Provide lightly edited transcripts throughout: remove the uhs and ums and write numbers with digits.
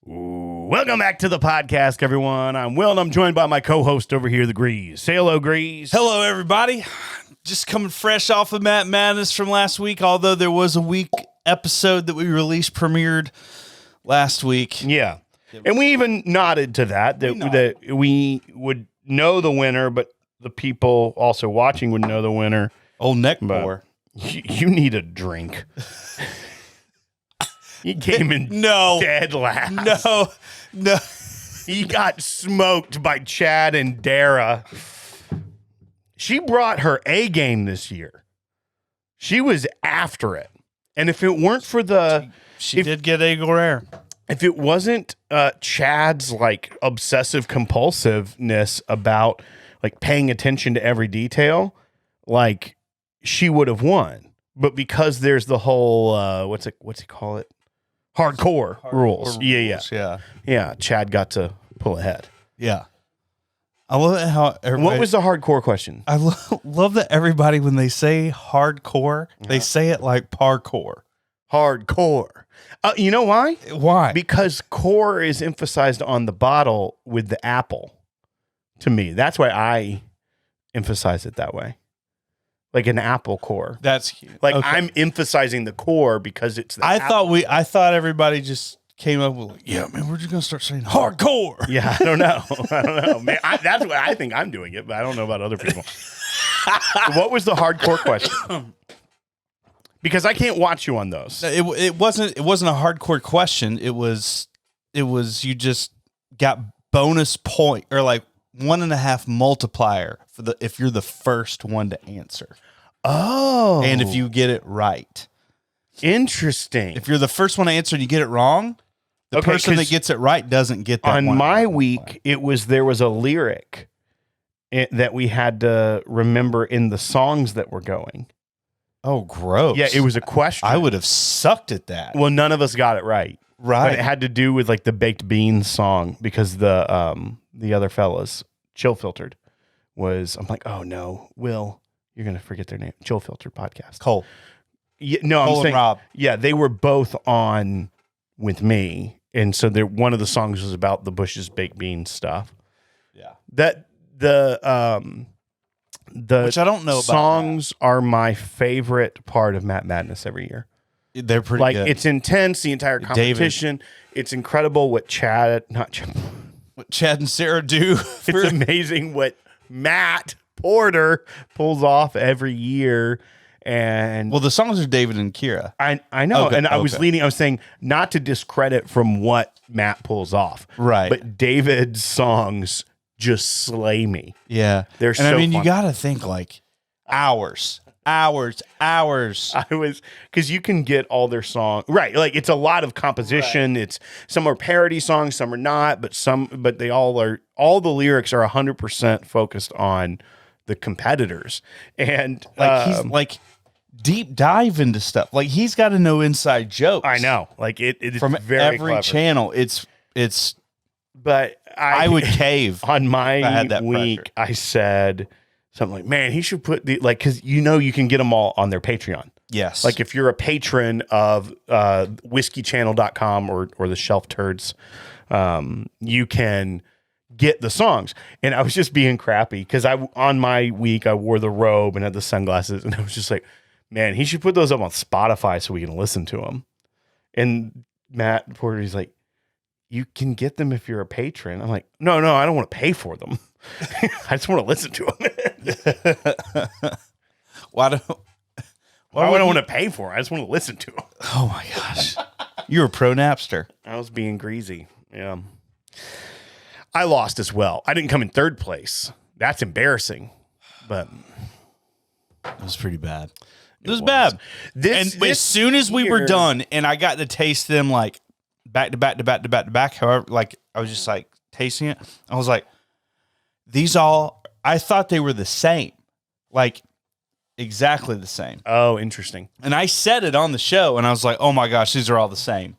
Welcome back to the podcast, everyone. I'm Will, and I'm joined by my co-host over here, the Greeze. Say hello, Greeze. Hello, everybody. Just coming fresh off of Matt Madness from last week, although there was a week episode that we released, premiered last week. Yeah. And we even nodded to that we would know the winner, but the people also watching would know the winner. Old neck bore. You need a drink. He came in dead last. No. He got smoked by Chad and Dara. She brought her A game this year. She was after it. And if it weren't for She did get Eagle Rare. If it wasn't Chad's like obsessive compulsiveness about like paying attention to every detail, like she would have won. But because there's the whole what's it call it? Hardcore rules. Yeah. Chad got to pull ahead. Yeah. I love how What was the hardcore question? I love that everybody, when they say hardcore, they say it like parkour. Hardcore. You know why? Why? Because core is emphasized on the bottle with the apple. To me, that's why I emphasize it that way. Like an apple core. That's cute. Like I'm emphasizing the core because it's the apple. I thought everybody just came up with like, yeah, man, we're just gonna start saying hardcore. Yeah, I don't know. Man, that's what I think I'm doing it, but I don't know about other people. What was the hardcore question? Because I can't watch you on those. It wasn't a hardcore question. It was you just got bonus point or like 1.5 multiplier for if you're the first one to answer. Oh. And if you get it right. Interesting. If you're the first one to answer and you get it wrong, the person that gets it right doesn't get that. On my week, there was a lyric that we had to remember in the songs that were going. Oh, gross. Yeah, it was a question. I would have sucked at that. Well, none of us got it right. Right. But it had to do with like the Baked Beans song because the other fellas, Chill Filtered, I'm like, oh no, Will, you're going to forget their name. Chill Filtered podcast. Cole. Yeah, no, Cole I'm saying, and Rob. Yeah, they were both on with me. And so one of the songs was about the Bush's baked beans stuff. Yeah. Which I don't know about. Songs are my favorite part of Matt Madness every year. They're pretty good. It's intense, the entire competition. It's incredible what Chad and Sarah do. It's amazing what Matt Porter pulls off every year. And well, the songs are David and Kira. I know. Okay, and I was saying not to discredit from what Matt pulls off. Right. But David's songs just slay me. Yeah. They're so fun. You got to think like hours. Because you can get all their songs. Right. Like it's a lot of composition. Right. It's some are parody songs, some are not, but they all the lyrics are 100% focused on the competitors. And he's like deep dive into stuff. Like he's got to know inside jokes. I know. Like it is from very every clever. channel. But I would cave on my week. Pressure. I said something like, "Man, he should put because you can get them all on their Patreon." Yes. Like if you're a patron of whiskeychannel.com or the Shelf Turds, you can get the songs. And I was just being crappy because on my week I wore the robe and had the sunglasses, and I was just like, "Man, he should put those up on Spotify so we can listen to them." And Matt Porter, he's like, "You can get them if you're a patron." I'm like, no, I don't want to pay for them. I just want to listen to them. Why do I want to pay for it? I just want to listen to them. Oh my gosh. You're a pro Napster. I was being greasy. Yeah. I lost as well. I didn't come in third place. That's embarrassing. But it was pretty bad. It was bad. As soon as we were done and I got to taste them like back to back. However, like I was just like tasting it. I was like, I thought they were the same, like exactly the same. Oh, interesting. And I said it on the show and I was like, oh my gosh, these are all the same.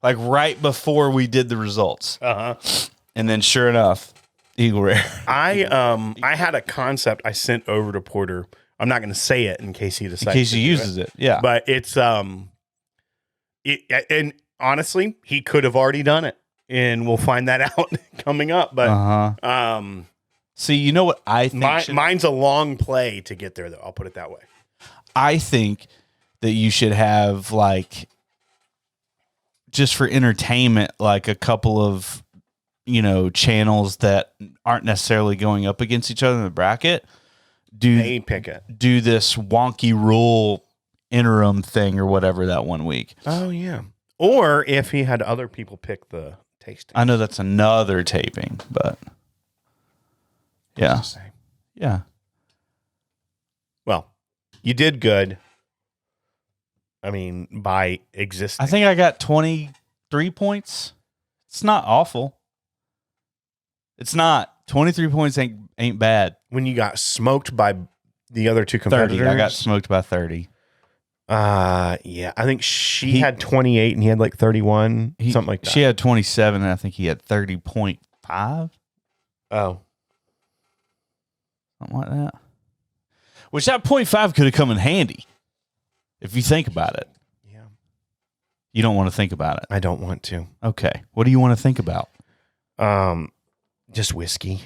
Like right before we did the results. And then sure enough, Eagle Rare. I had a concept I sent over to Porter. I'm not going to say it in case he decides. In case he uses it. Yeah. But it's and honestly, he could have already done it. and we'll find that out coming up. But see, you know what I think? Mine's a long play to get there, though. I'll put it that way. I think that you should have, like, just for entertainment, like a couple of, channels that aren't necessarily going up against each other in the bracket. They pick it. Do this wonky rule interim thing or whatever that 1 week. Oh, yeah. Or if he had other people pick the tasting. I know that's another taping, but yeah. Yeah. Well, you did good. I mean, by existing. I think I got 23 points. It's not awful. It's not. 23 points ain't bad. When you got smoked by the other two competitors. 30. I got smoked by 30. Yeah. I think she had 28 and he had like 31, something like that. She had 27 and I think he had 30.5. Oh. Something like that. Which that 0.5 could have come in handy if you think about it. Yeah. You don't want to think about it. I don't want to. Okay. What do you want to think about? Just whiskey.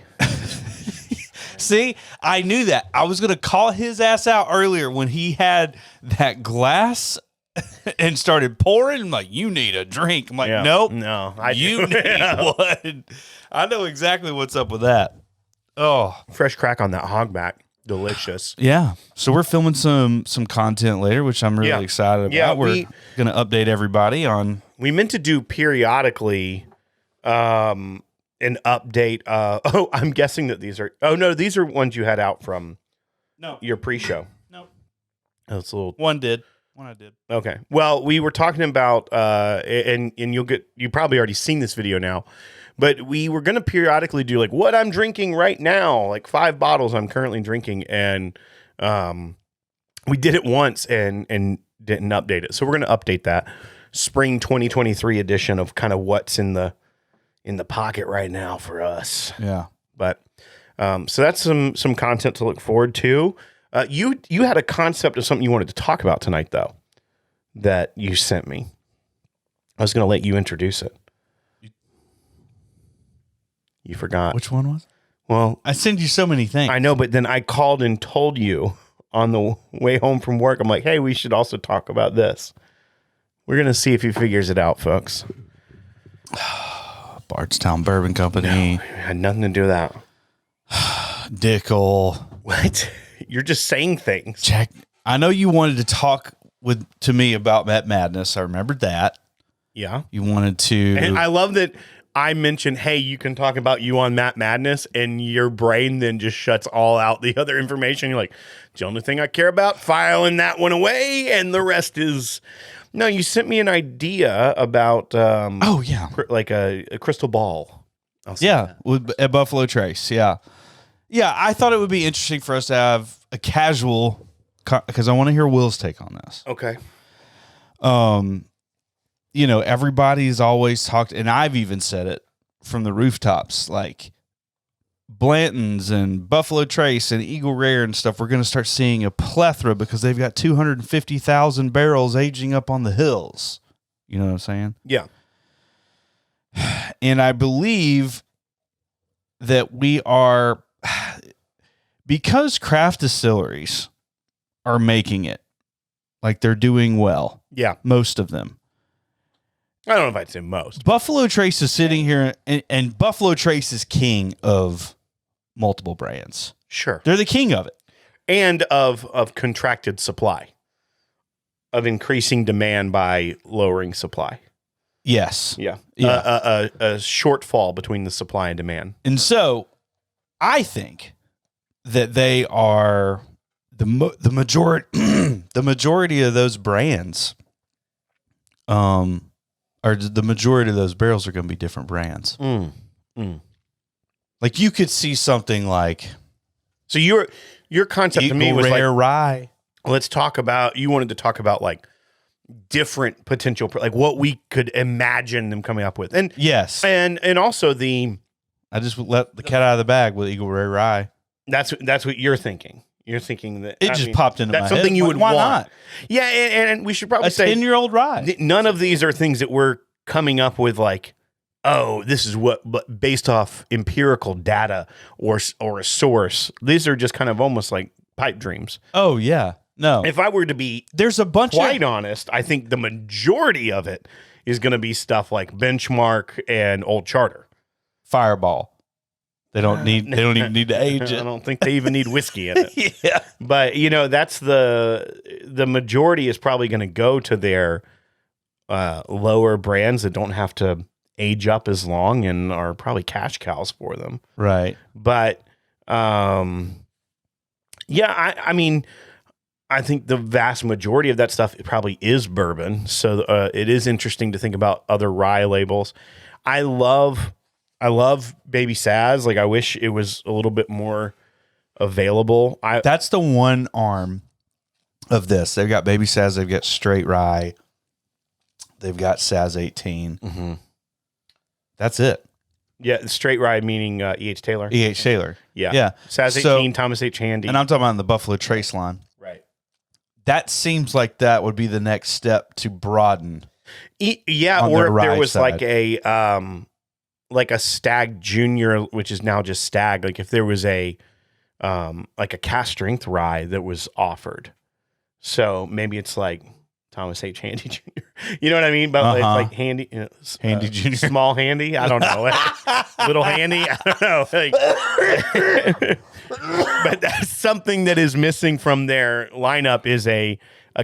See, I knew that. I was going to call his ass out earlier when he had that glass and started pouring. I'm like, you need a drink. I'm like, nope. No, you need one. I know exactly what's up with that. Oh, fresh crack on that hogback. Delicious. Yeah. So we're filming some content later, which I'm really excited about. Yeah, we're going to update everybody on. We meant to do periodically an update. I'm guessing that these are. Oh no, these are ones you had out from. No. Your pre-show. No. Oh, it's a little. One I did. Okay. Well, we were talking about, and you probably already seen this video now, but we were going to periodically do like what I'm drinking right now, like 5 bottles I'm currently drinking, and we did it once and didn't update it. So we're going to update that spring 2023 edition of kind of what's in the pocket right now for us. Yeah. But so that's some content to look forward to. You had a concept of something you wanted to talk about tonight, though, that you sent me. I was going to let you introduce it. You forgot. Which one was? Well, I send you so many things. I know, but then I called and told you on the way home from work. I'm like, hey, we should also talk about this. We're going to see if he figures it out, folks. Bardstown Bourbon Company. No, it had nothing to do with that. Dickel. What? You're just saying things. Jack, I know you wanted to talk to me about Matt Madness. I remembered that. Yeah. You wanted to. And I love that I mentioned, hey, you can talk about you on Matt Madness, and your brain then just shuts all out the other information. You're like, the only thing I care about, filing that one away, and the rest is... No, you sent me an idea about... like a crystal ball. Yeah, at Buffalo Trace, yeah. Yeah, I thought it would be interesting for us to have a casual... Because I want to hear Will's take on this. Okay. Everybody's always talked, and I've even said it from the rooftops, like Blanton's and Buffalo Trace and Eagle Rare and stuff. We're going to start seeing a plethora because they've got 250,000 barrels aging up on the hills. You know what I'm saying? Yeah. And I believe that we are, because craft distilleries are making it, like they're doing well. Yeah. Most of them. I don't know if I'd say most. Buffalo Trace is sitting here, and Buffalo Trace is king of multiple brands. Sure. They're the king of it. And of contracted supply. Of increasing demand by lowering supply. Yes. Yeah. Yeah. A shortfall between the supply and demand. And so I think that they are the majority the majority of those brands or the majority of those barrels are going to be different brands. Like you could see something like, so your concept to me was rare like rye. Let's talk about, you wanted to talk about like different potential, like what we could imagine them coming up with. And yes. And also I just let the cat out of the bag with Eagle Rare Rye. That's what you're thinking. You're thinking that it popped into my head. That's something you would Why want. not? Yeah, and we should probably say 10-year-old rye. None of these are things that we're coming up with like oh, this is what, but based off empirical data or a source, these are just kind of almost like pipe dreams. Oh yeah. No. If I were to be there's a bunch quite honest, I think the majority of it is going to be stuff like Benchmark and Old Charter. Fireball. They don't even need to age it. I don't think they even need whiskey in it. Yeah. But that's the majority is probably going to go to their lower brands that don't have to age up as long and are probably cash cows for them. Right. But I mean, I think the vast majority of that stuff probably is bourbon. So it is interesting to think about other rye labels. I love Baby Saz. Like, I wish it was a little bit more available. That's the one arm of this. They've got Baby Saz. They've got straight rye. They've got Saz 18. Mm-hmm. That's it. Yeah, straight rye meaning E.H. Taylor. E.H. Taylor. Yeah. Saz 18, Thomas H. Handy. And I'm talking about the Buffalo Trace line. Right. That seems like that would be the next step to broaden. Or if there was side. Like a Stag Junior, which is now just Stag. Like if there was a cast strength rye that was offered. So maybe it's like Thomas H. Handy Jr. You know what I mean? But it's like Handy, Handy Jr. Small Handy. I don't know. Little Handy. I don't know. But that's something that is missing from their lineup is a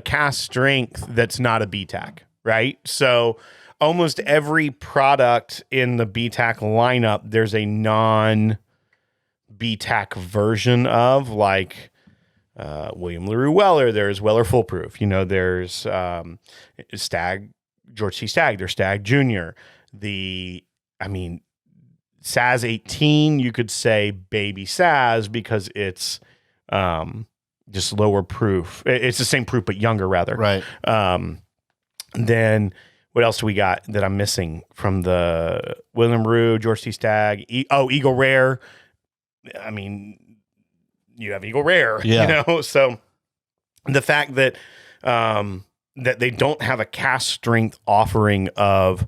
cast strength that's not a BTAC, right? So almost every product in the BTAC lineup, there's a non-BTAC version of, like William LaRue Weller. There's Weller Full Proof. There's Stag, George C. Stag. There's Stag Junior. Saz 18, you could say Baby Saz because it's just lower proof. It's the same proof, but younger rather. Right. Then what else do we got that I'm missing from the William Rue, George C. Stag? Eagle Rare. I mean, you have Eagle Rare, So the fact that that they don't have a cast strength offering of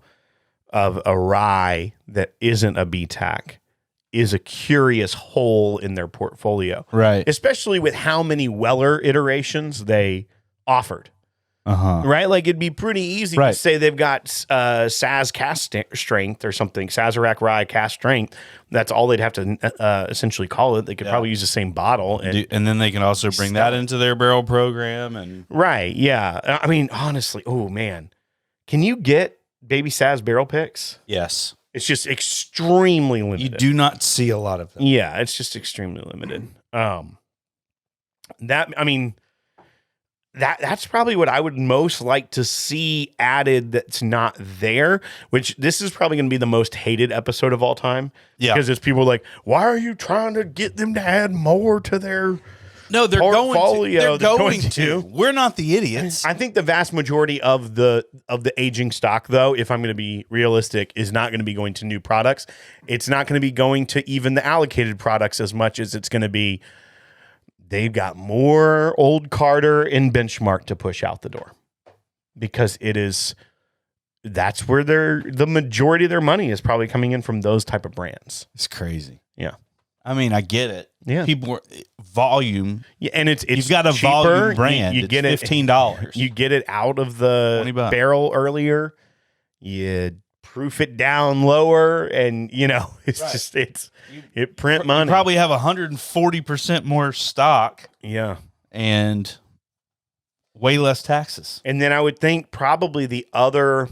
a rye that isn't a BTAC is a curious hole in their portfolio, right? Especially with how many Weller iterations they offered. Right? Like it'd be pretty easy to say they've got Saz cast strength or something, Sazerac rye cast strength. That's all they'd have to essentially call it. They could probably use the same bottle. And then they can also bring that into their barrel program. Right, yeah. I mean, honestly, oh man. Can you get Baby Saz barrel picks? Yes. It's just extremely limited. You do not see a lot of them. Yeah, it's just extremely limited. That's probably what I would most like to see added that's not there, which this is probably going to be the most hated episode of all time. Yeah. Because it's people like, why are you trying to get them to add more to their portfolio? They're going to. We're not the idiots. I think the vast majority of the aging stock, though, if I'm going to be realistic, is not going to be going to new products. It's not going to be going to even the allocated products as much as it's going to be they've got more Old Carter and Benchmark to push out the door because that's where the majority of their money is probably coming in from those type of brands. It's crazy. Yeah. I mean, I get it. Yeah. People volume. Yeah, and it's you've got a cheaper. Volume brand. You get it $15. You get it out of the barrel earlier. You proof it down lower, and it's just it print money. You probably have 140% more stock. Yeah, and way less taxes. And then I would think probably the other,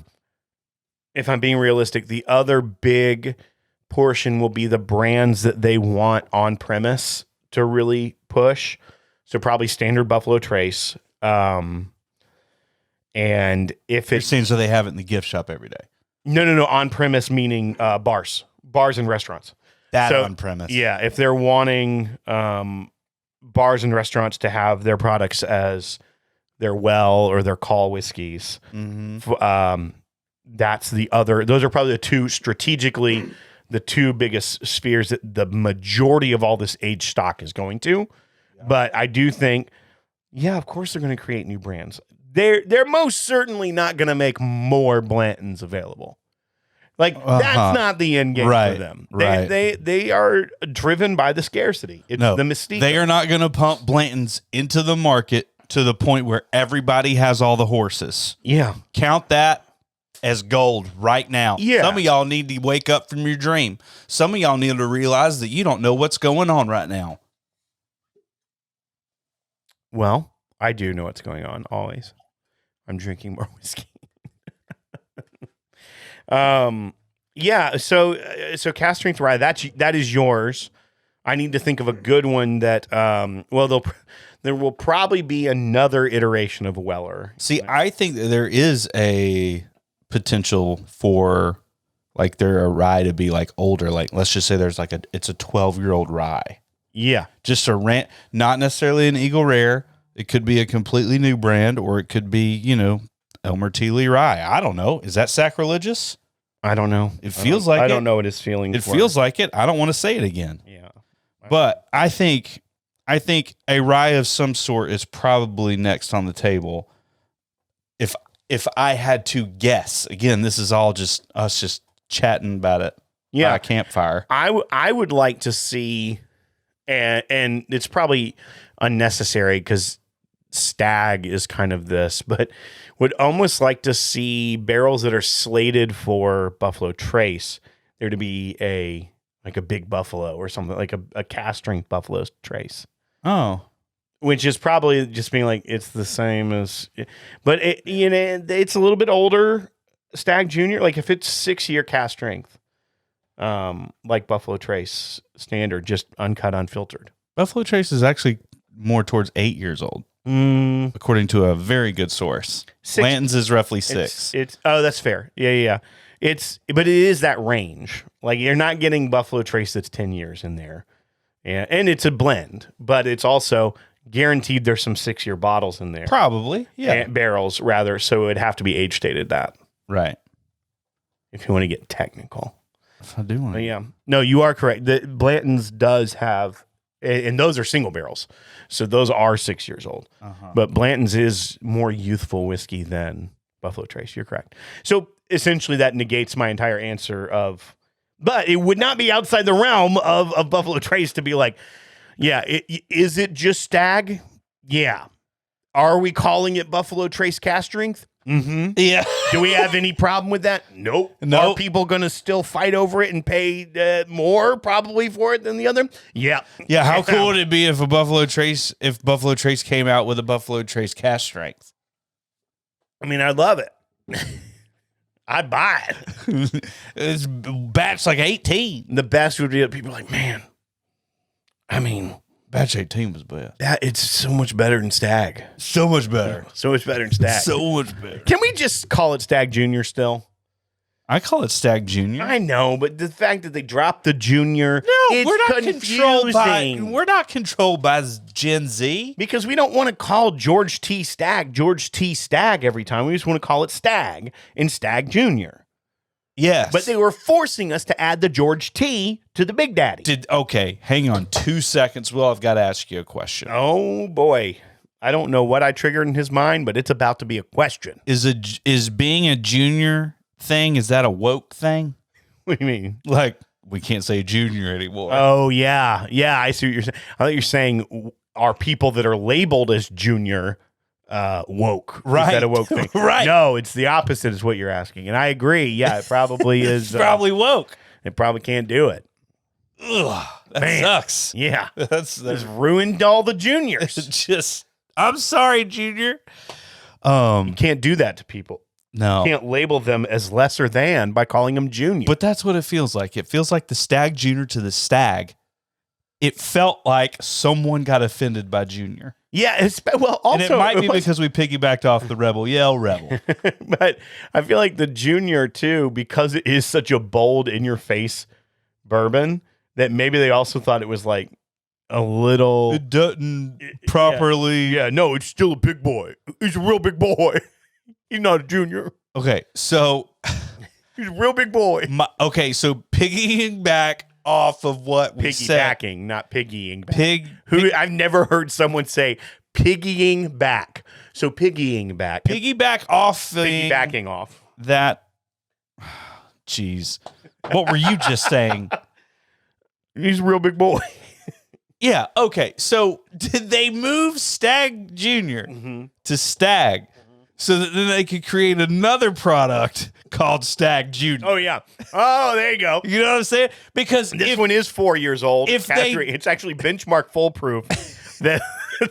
if I'm being realistic, the other big portion will be the brands that they want on premise to really push. So probably standard Buffalo Trace. And if it's so they have it in the gift shop every day. No. On premise meaning bars and restaurants. On premise. Yeah, if they're wanting bars and restaurants to have their products as their well or their call whiskeys, that's the other. Those are probably the two strategically the two biggest spheres that the majority of all this aged stock is going to. Yeah. But I do think, of course they're going to create new brands. They're most certainly not going to make more Blantons available. Like that's not the end game for them. They are driven by the scarcity. It's the mystique. They are not going to pump Blanton's into the market to the point where everybody has all the horses. Yeah. Count that as gold right now. Yeah. Some of y'all need to wake up from your dream. Some of y'all need to realize that you don't know what's going on right now. Well, I do know what's going on always. I'm drinking more whiskey. Yeah, so cast strength rye, that is yours. I need to think of a good one that there will probably be another iteration of Weller. See, I think that there is a potential for like a rye to be like older. Like let's just say there's like it's a 12-year-old rye. Yeah. Just not necessarily an Eagle Rare. It could be a completely new brand, or it could be, Elmer Teely rye. I don't know. Is that sacrilegious? I don't know. It feels like it. I don't know what his feelings It feels like it. I don't want to say it again. Yeah. But I think a rye of some sort is probably next on the table. If I had to guess, again, this is all just us just chatting about it by a campfire. I would like to see, and it's probably unnecessary because Stag is kind of this, but would almost like to see barrels that are slated for Buffalo Trace there to be a big Buffalo or something, like a cast strength Buffalo Trace. Oh, which is probably just being like it's the same as, but it's a little bit older Stag Junior. Like if it's 6-year cast strength, like Buffalo Trace standard, just uncut, unfiltered. Buffalo Trace is actually more towards 8 years old. According to a very good source. Blanton's is roughly 6. It's that's fair. Yeah. But it is that range. Like you're not getting Buffalo Trace that's 10 years in there. Yeah, and it's a blend, but it's also guaranteed there's some 6-year bottles in there. Probably. Yeah. Barrels rather, so it would have to be age stated that. Right. If you want to get technical. If I do want to. Yeah. No, you are correct. The Blanton's does have, and those are single barrels. So those are 6 years old. But Blanton's is more youthful whiskey than Buffalo Trace. You're correct. So essentially that negates my entire answer but it would not be outside the realm of Buffalo Trace to be like, yeah, is it just Stag? Yeah. Are we calling it Buffalo Trace cast strength? Mm-hmm. Yeah. Do we have any problem with that? Nope. Are people going to still fight over it and pay more probably for it than the other? Yeah. Yeah. How cool would it be if Buffalo Trace came out with a Buffalo Trace cast strength? I mean, I'd love it. I'd buy it. It's batch like 18. The best would be that people are like, man, I mean, batch 18 was best. It's so much better than Stag. So much better. So much better than Stag. So much better. Can we just call it Stag Junior still? I call it Stag Junior. I know, but the fact that they dropped the Junior, we're not controlled by Gen Z. Because we don't want to call George T. Stag every time. We just want to call it Stag and Stag Junior. Yes. But they were forcing us to add the George T to the Big Daddy. Okay, hang on 2 seconds. Well, I've got to ask you a question. Oh, boy. I don't know what I triggered in his mind, but it's about to be a question. Is being a junior thing, is that a woke thing? What do you mean? Like, we can't say junior anymore. Oh, yeah. Yeah, I see what you're saying. I thought you're saying are people that are labeled as junior woke. Right. Is that a woke thing? Right. No, it's the opposite is what you're asking. And I agree. Yeah, it probably is. It's probably woke. It probably can't do it. Ugh, that Man. sucks. Yeah. That's ruined all the juniors. Just, I'm sorry, junior. You can't do that to people. No. You can't label them as lesser than by calling them junior. But that's what it feels like. It feels like the Stag Junior to the Stag. It felt like someone got offended by Junior. Yeah, also, and it might be because we piggybacked off the Rebel Yell Rebel. But I feel like the Junior too, because it is such a bold, in-your-face bourbon, that maybe they also thought it was like a little. It doesn't properly. Yeah, no, it's still a big boy. He's a real big boy. He's not a junior. Okay, so he's a real big boy. So piggying back off of what we said. Piggybacking, not piggying back. I've never heard someone say piggying back. So piggying back. Piggybacking off Piggybacking off. That jeez. What were you just saying? He's a real big boy. Yeah. Okay. So did they move Stag Junior to Stag so that then they could create another product called Stag Junior? Oh yeah. Oh, there you go. You know what I'm saying? Because This one is 4 years old. if It's actually benchmark foolproof that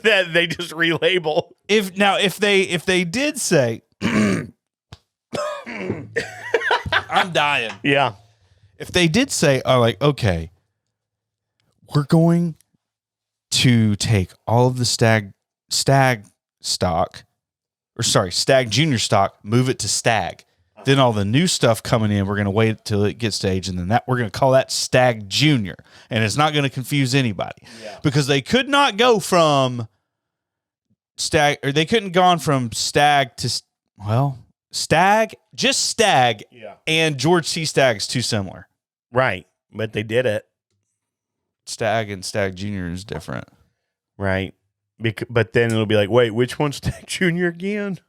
that they just relabel. If they did say, I'm dying. Yeah. If they did say, oh, like, okay, we're going to take all of the Stag stock, or sorry, Stag Junior stock, move it to Stag. Then all the new stuff coming in, we're going to wait till it gets to age, and then we're going to call that Stag Junior, and it's not going to confuse anybody because they could not go from Stag, or they couldn't gone from Stag to Stag, just Stag, and George C. Stagg is too similar, Right. But they did it. Stag and Stag Junior is different, Right. But then it'll be like, wait, which one's Stag Junior again?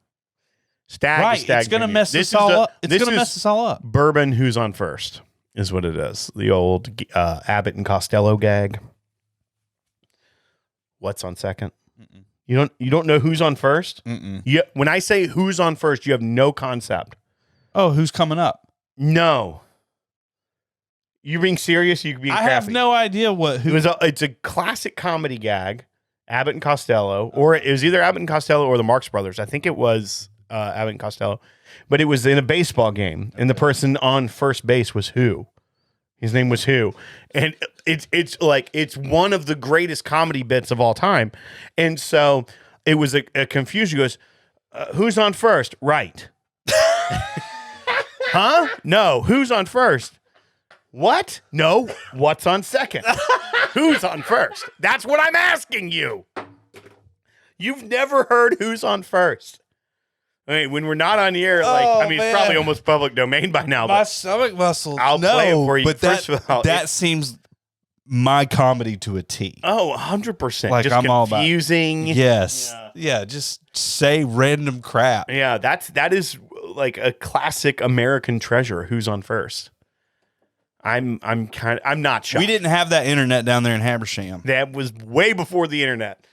Stag. right? Stag It's going to Junior. mess us all up. It's going to mess us all up. Bourbon Who's on First is what it is. The old Abbott and Costello gag. What's on second? Mm-mm. You don't know who's on first? Mm-mm. When I say who's on first, you have no concept. Oh, who's coming up? No. You being serious? You being I crappy? have no idea It's a classic comedy gag. Abbott and Costello, or it was either Abbott and Costello or the Marx Brothers. I think it was Abbott and Costello, but it was in a baseball game, and the person on first base was who? His name was who, and it's one of the greatest comedy bits of all time, and so it was a confusion. He goes, who's on first? Right. Huh? No. Who's on first? What? No. What's on second? Who's on first? That's what I'm asking you. You've never heard who's on first. I mean, when we're not on the air, it's probably almost public domain by now. My stomach muscles. I'll play it for you. But First of all, that seems my comedy to a T. Oh, 100%. Like, just I'm all about confusing. Yes. Yeah. Just say random crap. Yeah, that is like a classic American treasure. Who's on first? I'm not shocked. We didn't have that internet down there in Habersham. That was way before the internet.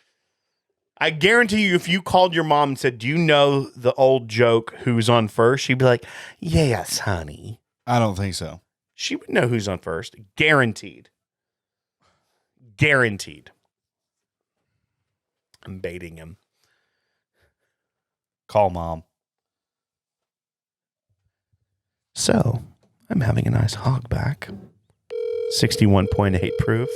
I guarantee you, if you called your mom and said, do you know the old joke, who's on first? She'd be like, yes, honey. I don't think so. She would know who's on first. Guaranteed. Guaranteed. I'm baiting him. Call mom. So, I'm having a nice hogback. 61.8 proof.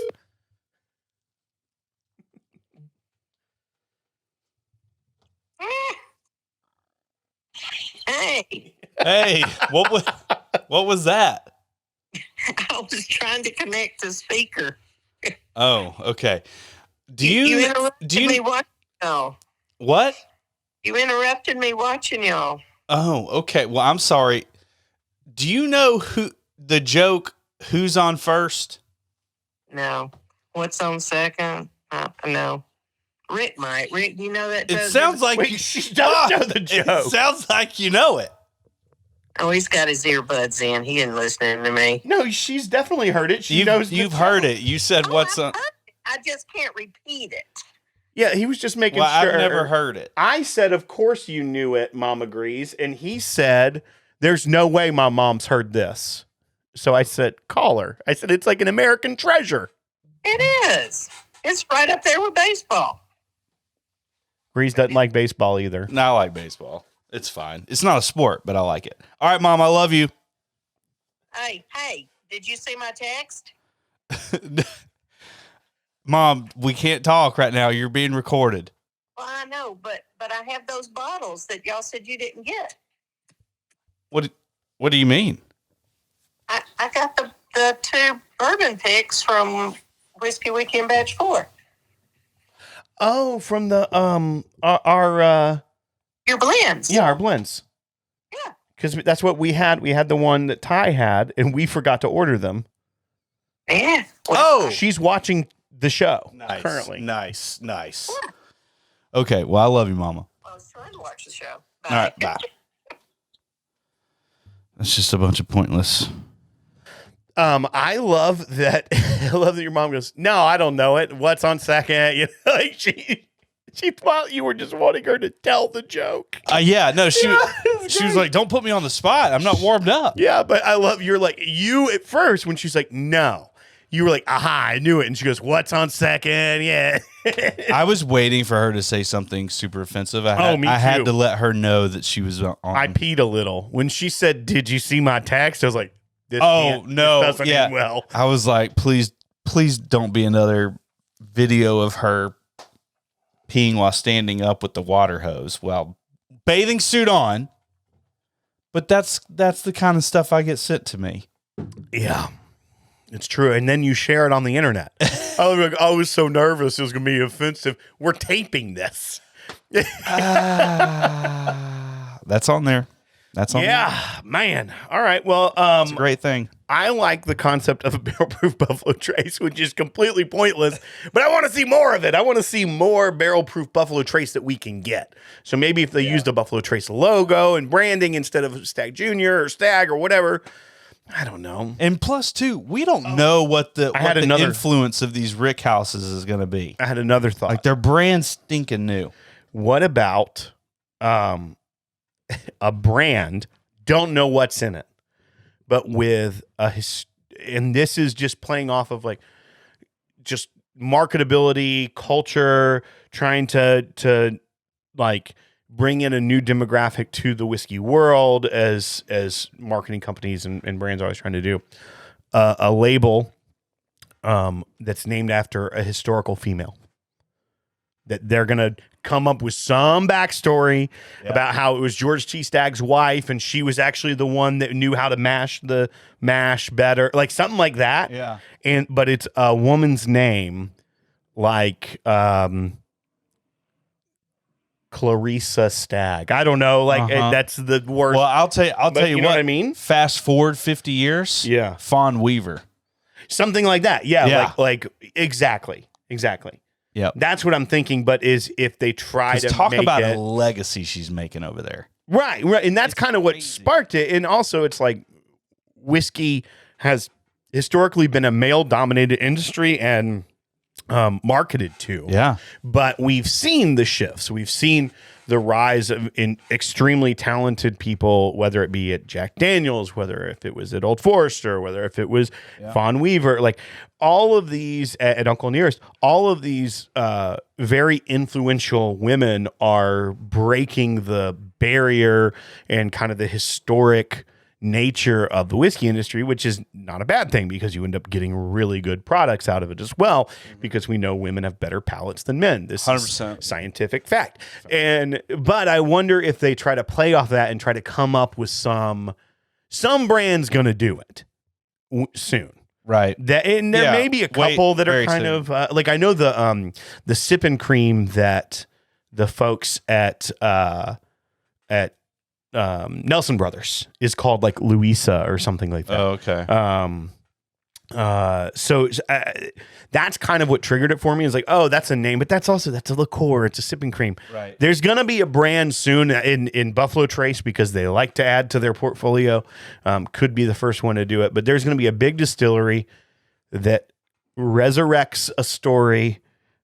Hey, what was that? I was trying to connect the speaker. Oh, okay. You interrupted me watching y'all. What? You interrupted me watching y'all. Oh, okay. Well, I'm sorry. Do you know the joke, who's on first? No. What's on second? No. Rick might. Rick, do you know that? It sounds like she don't know the joke. It sounds like you know it. Oh, he's got his earbuds in. He isn't listening to me. No, she's definitely heard it. You've heard it. You said what's on. I just can't repeat it. Yeah, he was just making sure. I've never heard it. I said, of course you knew it, Mama Greeze. And he said, there's no way my mom's heard this. So I said, call her. I said, it's like an American treasure. It is. It's right up there with baseball. Grease doesn't like baseball either. No, I like baseball. It's fine. It's not a sport, but I like it. All right, Mom, I love you. Hey, did you see my text? Mom, we can't talk right now. You're being recorded. Well, I know, but I have those bottles that y'all said you didn't get. What do you mean? I got the 2 bourbon picks from Whiskey Weekend Batch 4. Oh, from the our your blends. Yeah, our blends. Yeah. Because that's what we had. We had the one that Ty had, and we forgot to order them. Yeah. Oh, she's watching the show currently. Nice. Yeah. Okay, well, I love you, Mama. I was trying to watch the show. Bye. All right, bye. It's just a bunch of pointless. I love that. I love that your mom goes, "No, I don't know it. What's on second?" You know, like she thought you were just wanting her to tell the joke. Yeah, no, she was like, "Don't put me on the spot. I'm not warmed up." Yeah, but I love you're like you at first when she's like, "No," you were like, "Aha, I knew it," and she goes, "What's on second?" Yeah. I was waiting for her to say something super offensive. Me I had too. to let her know that she was on. I peed a little when she said, "Did you see my text?" I was like, "This no, this doesn't end well." I was like, please don't be another video of her peeing while standing up with the water hose. Well, bathing suit on, but that's the kind of stuff I get sent to me. Yeah, it's true. And then you share it on the internet. I was so nervous it was going to be offensive. We're taping this. That's on there. That's on there. Yeah, man. All right. Well, It's a great thing. I like the concept of a barrel-proof Buffalo Trace, which is completely pointless, but I want to see more of it. I want to see more barrel-proof Buffalo Trace that we can get. So maybe if they used a Buffalo Trace logo and branding instead of Stag Junior or Stag or whatever, I don't know. And plus, too, we don't know what the influence of these rick houses is going to be. I had another thought. Like, their brand's stinking new. What about a brand, don't know what's in it, but with and this is just playing off of like just marketability, culture, trying to like bring in a new demographic to the whiskey world as marketing companies and brands are always trying to do. A label that's named after a historical female. That they're going to come up with some backstory about how it was George T. Stagg's wife and she was actually the one that knew how to mash the mash better. Like something like that. Yeah. But it's a woman's name like Clarissa Stagg. I don't know. Like that's the worst. Well, I'll tell you know what I mean? Fast forward 50 years. Yeah. Fawn Weaver. Something like that. Yeah. Like exactly. Yeah, that's what I'm thinking. But is if they try to talk make about a legacy she's making over there, right, and that's kind of what sparked it. And also, it's like whiskey has historically been a male-dominated industry and marketed to. Yeah, but we've seen the shifts. We've seen the rise of extremely talented people, whether it be at Jack Daniels, whether if it was at Old Forester, whether if it was Fawn Weaver, like all of these at Uncle Nearest, all of these very influential women are breaking the barrier and kind of the historic nature of the whiskey industry, which is not a bad thing because you end up getting really good products out of it as well, because we know women have better palates than men. This 100%. Is scientific fact. But I wonder if they try to play off that and try to come up with some brand's going to do it soon. Right. There may be a couple that are kind of like, I know the sip and cream that the folks at Nelson Brothers is called like Louisa or something like that. Oh, okay. So that's kind of what triggered it for me. Is like, oh, that's a name, but that's a liqueur. It's a sipping cream. Right. There's gonna be a brand soon in Buffalo Trace because they like to add to their portfolio. Could be the first one to do it, but there's gonna be a big distillery that resurrects a story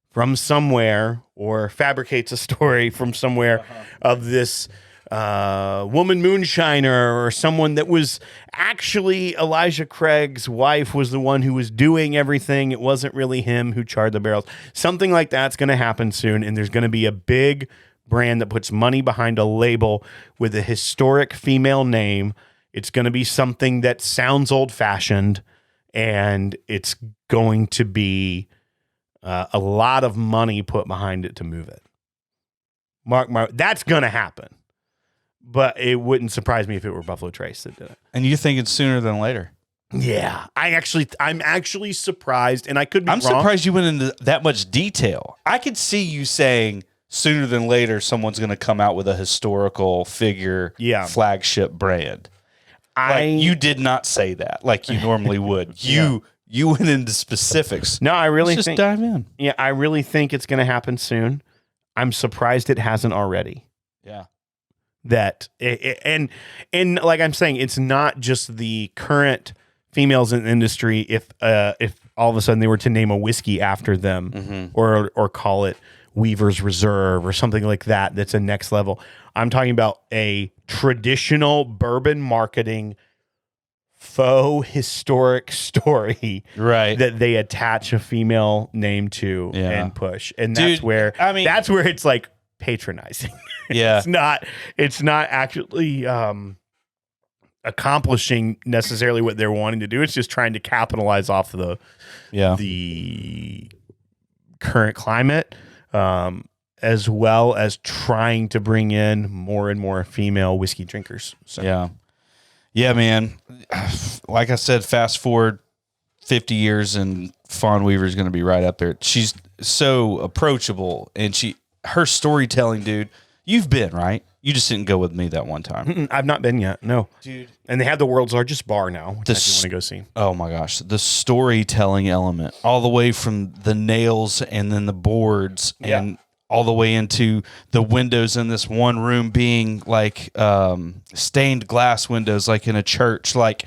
from somewhere or fabricates a story from somewhere of this woman moonshiner or someone that was actually Elijah Craig's wife was the one who was doing everything. It wasn't really him who charred the barrels. Something like that's going to happen soon. And there's going to be a big brand that puts money behind a label with a historic female name. It's going to be something that sounds old fashioned, and it's going to be a lot of money put behind it to move it. Mark, that's going to happen. But it wouldn't surprise me if it were Buffalo Trace that did it. And you think it's sooner than later? Yeah, I'm actually surprised, and I could be wrong. I'm surprised you went into that much detail. I could see you saying sooner than later someone's going to come out with a historical figure, flagship brand. You did not say that like you normally would. You went into specifics. No, I really think. Just dive in. Yeah, I really think it's going to happen soon. I'm surprised it hasn't already. Yeah. that and like I'm saying, it's not just the current females in the industry. If all of a sudden they were to name a whiskey after them, or call it Weaver's Reserve or something like that, that's a next level. I'm talking about a traditional bourbon marketing faux historic story, right, that they attach a female name to and push. And that's where it's like patronizing. Yeah. It's not actually accomplishing necessarily what they're wanting to do. It's just trying to capitalize off of the current climate, as well as trying to bring in more and more female whiskey drinkers. So. Yeah, man. Like I said, fast forward 50 years and Fawn Weaver is going to be right up there. She's so approachable, and her storytelling, dude. You've been, right? You just didn't go with me that one time. I've not been yet, no. Dude. And they have the world's largest bar now, which I do want to go see. Oh my gosh. The storytelling element, all the way from the nails and then the boards and all the way into the windows in this one room being like stained glass windows, like in a church. Like,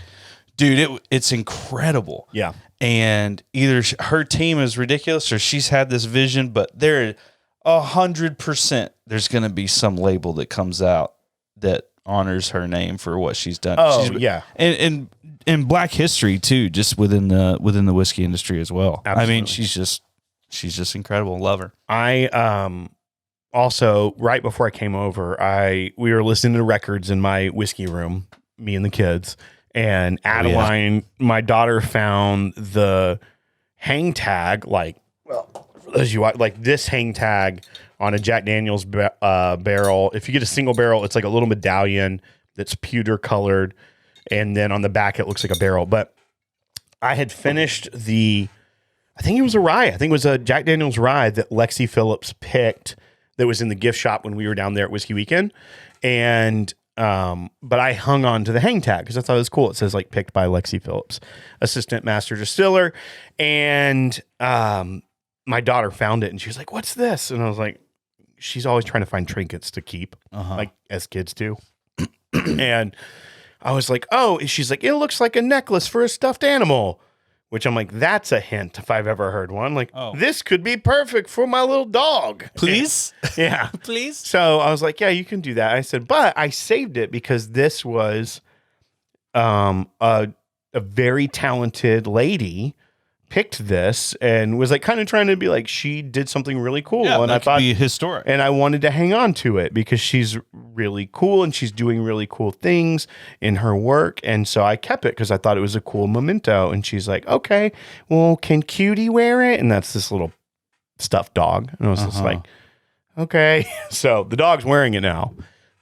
dude, it's incredible. Yeah. And either her team is ridiculous or she's had this vision, but they're 100%. There's going to be some label that comes out that honors her name for what she's done. Yeah. And in Black history too, just within the whiskey industry as well. Absolutely. I mean, she's just incredible. Love her. I also, right before I came over, we were listening to records in my whiskey room, me and the kids, and Adeline, my daughter, found the hang tag, like this hang tag on a Jack Daniel's barrel. If you get a single barrel, it's like a little medallion that's pewter colored, and then on the back it looks like a barrel. But I had finished I think it was a rye. I think it was a Jack Daniel's rye that Lexi Phillips picked that was in the gift shop when we were down there at Whiskey Weekend. And but I hung on to the hang tag because I thought it was cool. It says like picked by Lexi Phillips, assistant master distiller. And my daughter found it and she was like, "What's this?" And I was like, she's always trying to find trinkets to keep, like as kids do. And I was like, "Oh," she's like, "It looks like a necklace for a stuffed animal." Which I'm like, that's a hint if I've ever heard one. Like, this could be perfect for my little dog. Please? Yeah. Please? So I was like, yeah, you can do that. I said, but I saved it because this was a very talented lady picked this and was like kind of trying to be like, she did something really cool. Yeah, and that I thought be historic. And I wanted to hang on to it because she's really cool and she's doing really cool things in her work. And so I kept it because I thought it was a cool memento. And she's like, okay, well, can Cutie wear it? And that's this little stuffed dog. And I was just like, okay. So the dog's wearing it now.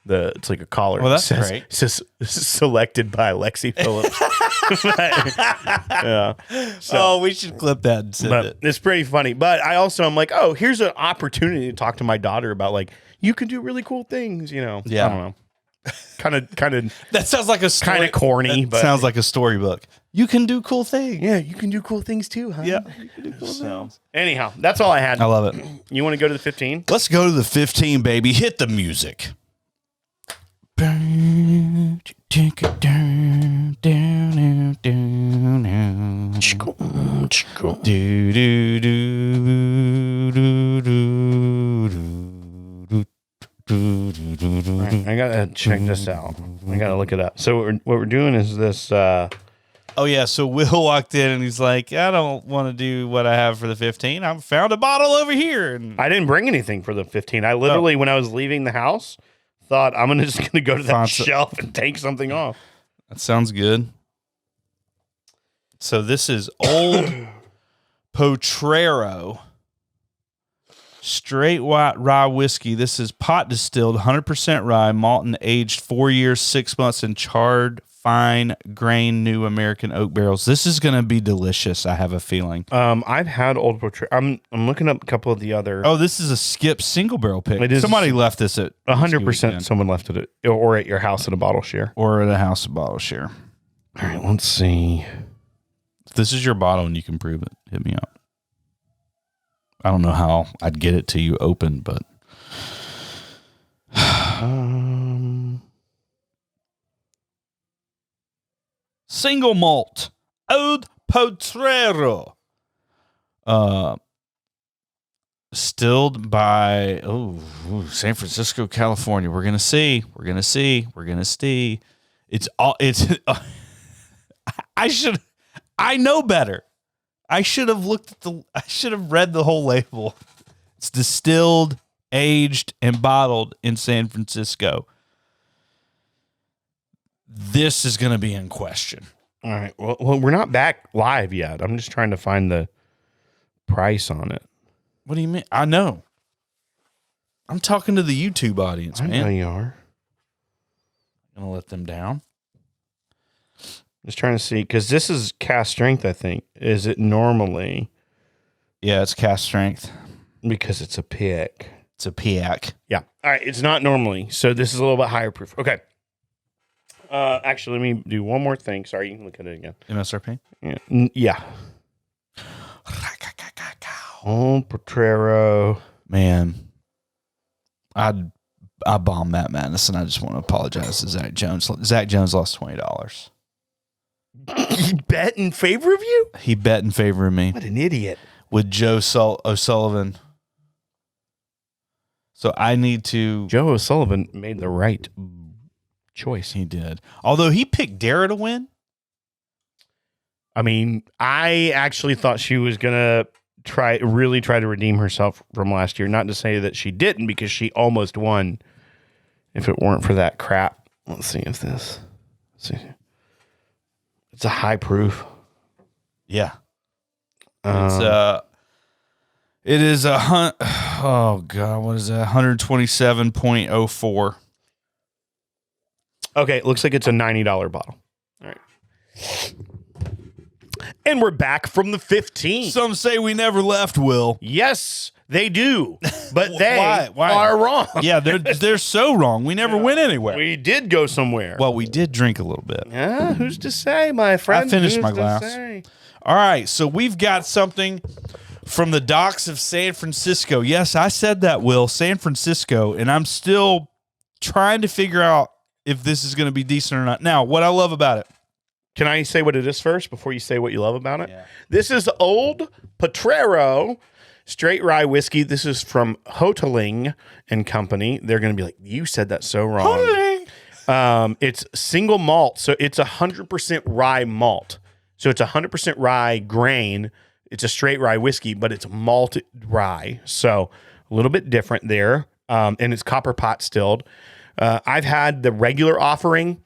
It's like a collar. Well, that's great. It says selected by Lexi Phillips. Yeah. So, we should clip that and send it. It's pretty funny. But I'm like, oh, here's an opportunity to talk to my daughter about like, you can do really cool things, you know. Yeah. I don't know. Kind of That sounds like a story. Kind of corny, but sounds like a storybook. You can do cool things. Yeah, you can do cool things too, huh? Yeah. You can do cool things. Anyhow, that's all I had. I love it. You want to go to the 15? Let's go to the 15, baby. Hit the music. I gotta check this out. I gotta look it up. So what we're doing is this. Oh yeah. So Will walked in and he's like, "I don't want to do what I have for the 15. I found a bottle over here." And I didn't bring anything for the 15. I literally, when I was leaving the house, thought I'm just gonna go to that shelf and take something off. That sounds good. So this is Old Potrero straight white rye whiskey. This is pot distilled, 100% rye, malt and aged 4 years, 6 months in charred, fine grain new American oak barrels. This is going to be delicious. I have a feeling. I've had Old Potrero. I'm looking up a couple of the other. Oh, this is a skip single barrel pick. It is. Somebody left this at 100%. Someone left it or at your house at a bottle share. Or at a house of bottle share. All right, let's see. If this is your bottle and you can prove it, hit me up. I don't know how I'd get it to you open, but single malt, Old Potrero. Distilled by San Francisco, California. We're gonna see. It's I know better. I should have read the whole label. It's distilled, aged, and bottled in San Francisco. This is gonna be in question. All right. Well, we're not back live yet. I'm just trying to find the price on it. What do you mean? I know. I'm talking to the YouTube audience, man. I know you are. I'm gonna let them down. Just trying to see, because this is cast strength, I think. Is it normally? Yeah, it's cast strength. Because it's a pick. It's a pick. Yeah. All right. It's not normally. So this is a little bit higher proof. Okay. Actually, let me do one more thing. Sorry, you can look at it again. MSRP? Yeah. Yeah. Oh, Potrero. Man, I bombed Matt Madness, and I just want to apologize to Zach Jones. Zach Jones lost $20. He bet in favor of you? He bet in favor of me. What an idiot. With Joe O'Sullivan. So I need to... Joe O'Sullivan made the right choice. He did. Although he picked Dara to win. I mean, I actually thought she was going to really try to redeem herself from last year. Not to say that she didn't, because she almost won if it weren't for that crap. Let's see if this... Let's see. It's a high proof. Yeah. It is oh God, what is that? 127.04. Okay, it looks like it's a $90 bottle. All right. And we're back from the 15. Some say we never left, Will. Yes, they do. But they Why? are wrong. Yeah, they're so wrong. We never went anywhere. We did go somewhere. Well, we did drink a little bit. Yeah, who's to say, my friend? I finished Who's my to glass. say? All right, so we've got something from the docks of San Francisco. Yes, I said that, Will. San Francisco. And I'm still trying to figure out if this is going to be decent or not. Now, what I love about it. Can I say what it is first before you say what you love about it? Yeah. This is Old Potrero straight rye whiskey. This is from Hoteling and Company. They're going to be like, you said that so wrong. Hoteling. It's single malt, so it's 100% rye malt. So it's 100% rye grain. It's a straight rye whiskey, but it's malted rye. So a little bit different there. And it's copper pot stilled. I've had the regular offering,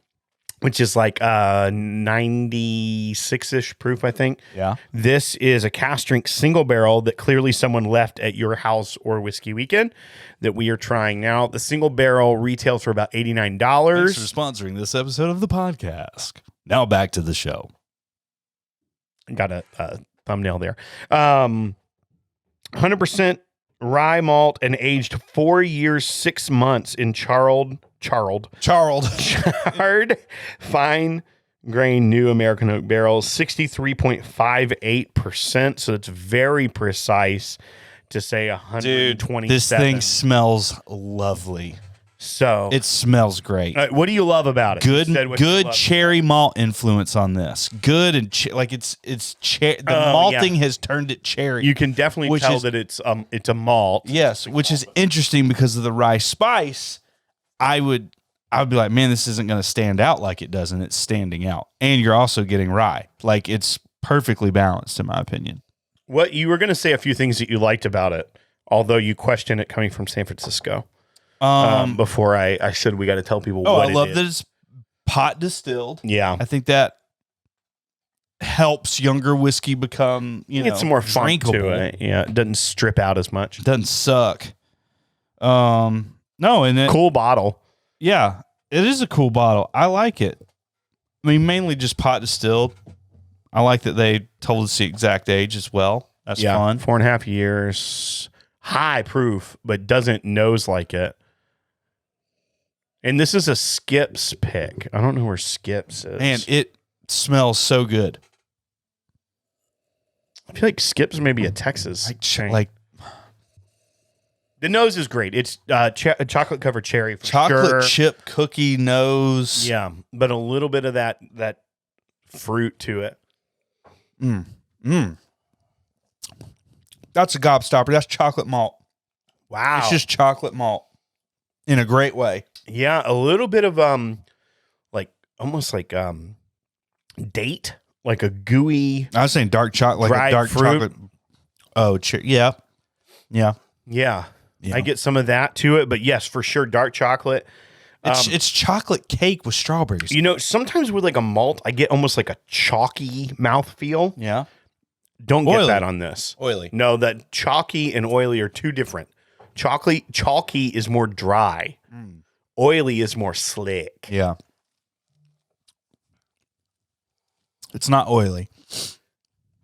which is like 96-ish proof, I think. Yeah. This is a cast strength single barrel that clearly someone left at your house or Whiskey Weekend that we are trying now. The single barrel retails for about $89. Thanks for sponsoring this episode of the podcast. Now back to the show. Got a thumbnail there. 100% rye malt and aged 4 years, 6 months in charred, fine grain new American oak barrels, 63.58%. So it's very precise to say 127. Dude, this thing smells lovely. So it smells great. What do you love about it? Good cherry malt influence on this. Good and the malting has turned it cherry. You can definitely tell that it's a malt. Yes, which is interesting because of the rye spice. I would be like, man, this isn't going to stand out like it does, and it's standing out. And you're also getting rye. Like, it's perfectly balanced, in my opinion. What you were going to say a few things that you liked about it, although you question it coming from San Francisco. Before I said we got to tell people. What I love that it's pot distilled. Yeah, I think that helps younger whiskey become it's more funk drinkable. To it. Yeah, it doesn't strip out as much. It doesn't suck. No, and cool bottle. Yeah, it is a cool bottle. I like it. I mean, mainly just pot distilled. I like that they told us the exact age as well. That's fun. 4.5 years, high proof, but doesn't nose like it. And this is a Skips pick. I don't know where Skips is. Man, it smells so good. I feel like Skips may be a Texas chain. Like the nose is great. It's chocolate covered cherry for chocolate sure. chip cookie nose. Yeah, but a little bit of that fruit to it. That's a gobstopper. That's chocolate malt. Wow. It's just chocolate malt in a great way. Yeah, a little bit of almost like date, like a gooey. I was saying dark chocolate, like a dark fruit. chocolate. Oh, yeah. Yeah. I get some of that to it, but yes, for sure, dark chocolate. It's chocolate cake with strawberries. You know, sometimes with like a malt, I get almost like a chalky mouthfeel. Yeah. Don't get that on this. Oily. No, that chalky and oily are two different. Chalky is more dry. Oily is more slick. Yeah. It's not oily.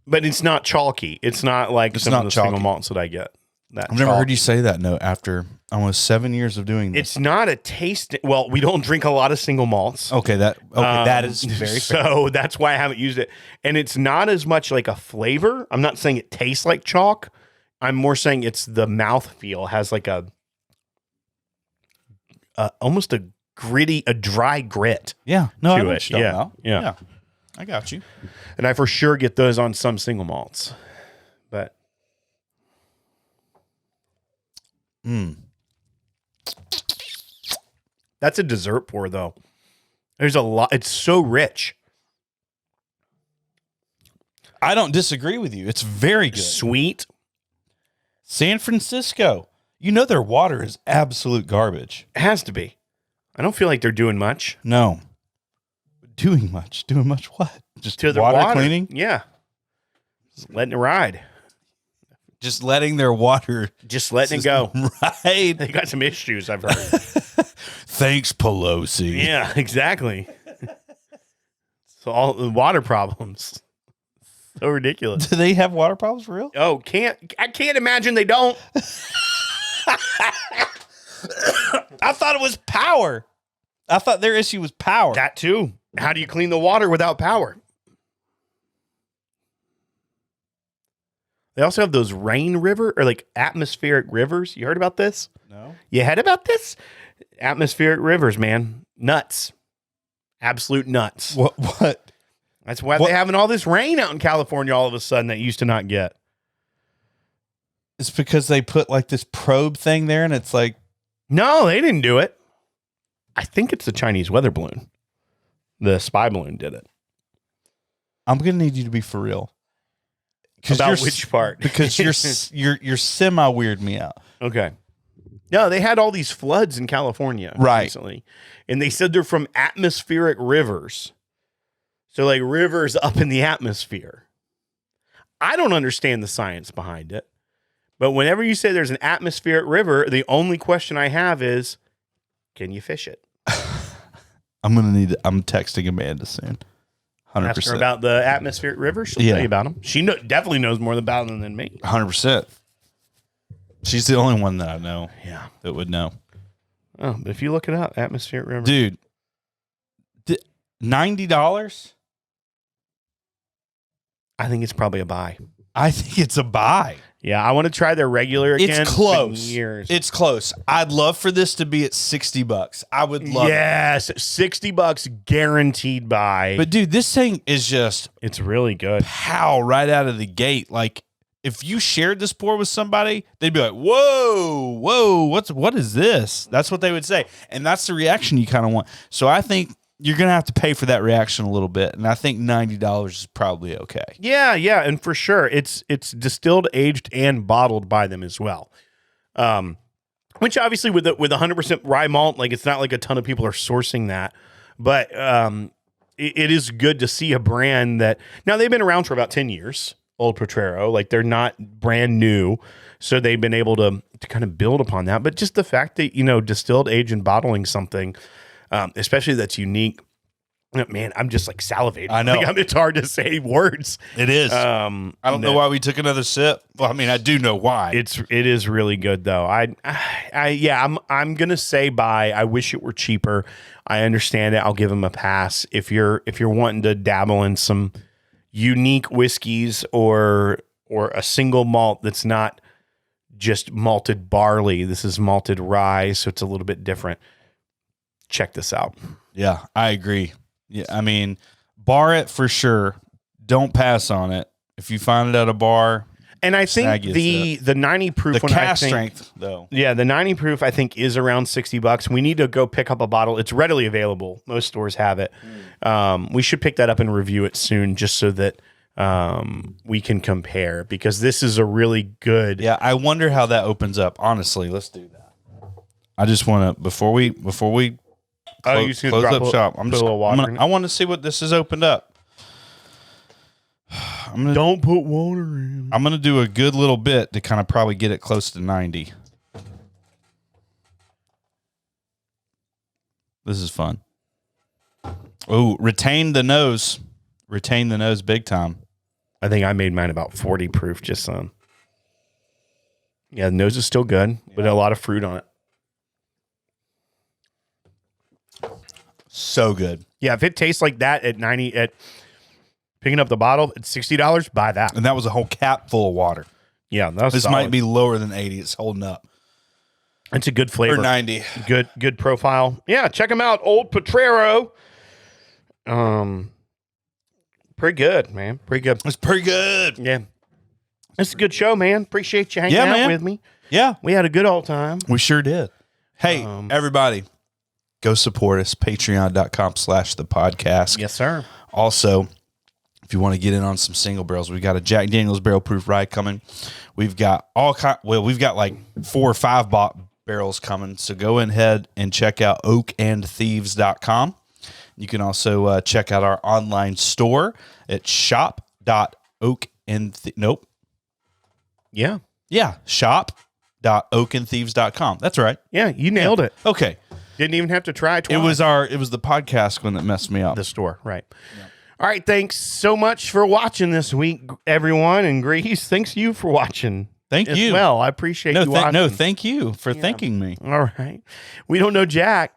But it's not chalky. It's not like some of the single malts that I get. I've never heard you say that, no, after almost 7 years of doing this. It's not a taste. Well, we don't drink a lot of single malts. That is very fair. So that's why I haven't used it. And it's not as much like a flavor. I'm not saying it tastes like chalk. I'm more saying it's the mouthfeel has like a almost a dry grit. Yeah. No, I know it. what you're talking about. Yeah. I got you. And I for sure get those on some single malts. But that's a dessert pour though. There's a lot. It's so rich. I don't disagree with you. It's very good. Sweet. San Francisco. You know their water is absolute garbage. It has to be. I don't feel like they're doing much. No. Doing much what? Just To the water cleaning? Yeah. Just letting it ride. Just letting their water. Just letting it go. Right. They got some issues, I've heard. Thanks, Pelosi. Yeah, exactly. So all the water problems. So ridiculous. Do they have water problems for real? Oh, I can't imagine they don't. I thought it was power. I thought their issue was power. That too. How do you clean the water without power? They also have those rain river or like atmospheric rivers. You heard about this? No. You heard about this? Atmospheric rivers, man. Nuts. Absolute nuts. What? That's why they're having all this rain out in California all of a sudden that used to not get. It's because they put like this probe thing there and it's like. No, they didn't do it. I think it's the Chinese weather balloon. The spy balloon did it. I'm going to need you to be for real. About which part? Because you're semi weird me out. Okay. No, they had all these floods in California recently. And they said they're from atmospheric rivers. So like rivers up in the atmosphere. I don't understand the science behind it. But whenever you say there's an atmospheric river, the only question I have is, can you fish it? I'm texting Amanda soon. 100%. Ask her about the atmospheric river. She'll tell you about them. She definitely knows more about them than me. 100%. She's the only one that I know. Yeah. That would know. Oh, but if you look it up, atmospheric river. Dude, $90? I think it's probably a buy. I think it's a buy. Yeah, I want to try their regular again. It's close. Years. It's close. I'd love for this to be at $60. I would love it. Yes, $60 guaranteed buy. But dude, this thing is just it's really good. Pow right out of the gate. Like if you shared this pour with somebody, they'd be like, "Whoa, what is this?" That's what they would say. And that's the reaction you kind of want. So I think you're going to have to pay for that reaction a little bit. And I think $90 is probably okay. Yeah. And for sure, it's distilled, aged, and bottled by them as well. Which obviously with 100% rye malt, like it's not like a ton of people are sourcing that. But it is good to see a brand that, now they've been around for about 10 years, Old Potrero. Like they're not brand new. So they've been able to kind of build upon that. But just the fact that, distilled, aged, and bottling something, especially that's unique. Man, I'm just like salivating. I know. Like, it's hard to say words. It is. I don't know why we took another sip. Well, I mean, I do know why. It is really good though. I'm gonna say buy. I wish it were cheaper. I understand it. I'll give them a pass. If you're wanting to dabble in some unique whiskeys or a single malt that's not just malted barley. This is malted rye, so it's a little bit different. Check this out. Yeah, I agree. Yeah, I mean, bar it for sure. Don't pass on it. If you find it at a bar, and I think the 90 proof, the cast strength though. Yeah, the 90 proof I think is around $60. We need to go pick up a bottle. It's readily available. Most stores have it. We should pick that up and review it soon, just so that we can compare, because this is a really good. Yeah, I wonder how that opens up. Honestly, let's do that. I just want to before we close up shop. I want to see what this has opened up. Don't put water in. I'm gonna do a good little bit to kind of probably get it close to 90. This is fun. Oh, retain the nose big time. I think I made mine about 40 proof, just some. Yeah, the nose is still good, but a lot of fruit on it. So good. Yeah, if it tastes like that at 90, at picking up the bottle at $60, buy that. And that was a whole cap full of water. Yeah, that was this solid. might be lower than 80. It's holding up. It's a good flavor. Or 90. Good profile. Yeah, check them out. Old Potrero. Pretty good, man. Pretty good. It's pretty good. Yeah. It's a good show, man. Appreciate you hanging out with me. Yeah. We had a good old time. We sure did. Hey, everybody, go support us. Patreon.com/thepodcast. Yes, sir. Also, if you want to get in on some single barrels, we've got a Jack Daniel's barrel proof rye coming. We've got we've got like 4 or 5 barrels coming. So go ahead and check out oakandthieves.com. You can also check out our online store at shop.oakandthieves.com. That's right. Yeah, you nailed it. Okay. Didn't even have to try twice. It was the podcast one that messed me up. The store, right. Yeah. All right, thanks so much for watching this week, everyone. And Grease, thanks you for watching. Thank you. Well, I appreciate you watching. Thank you for thanking me. All right. We don't know Jack,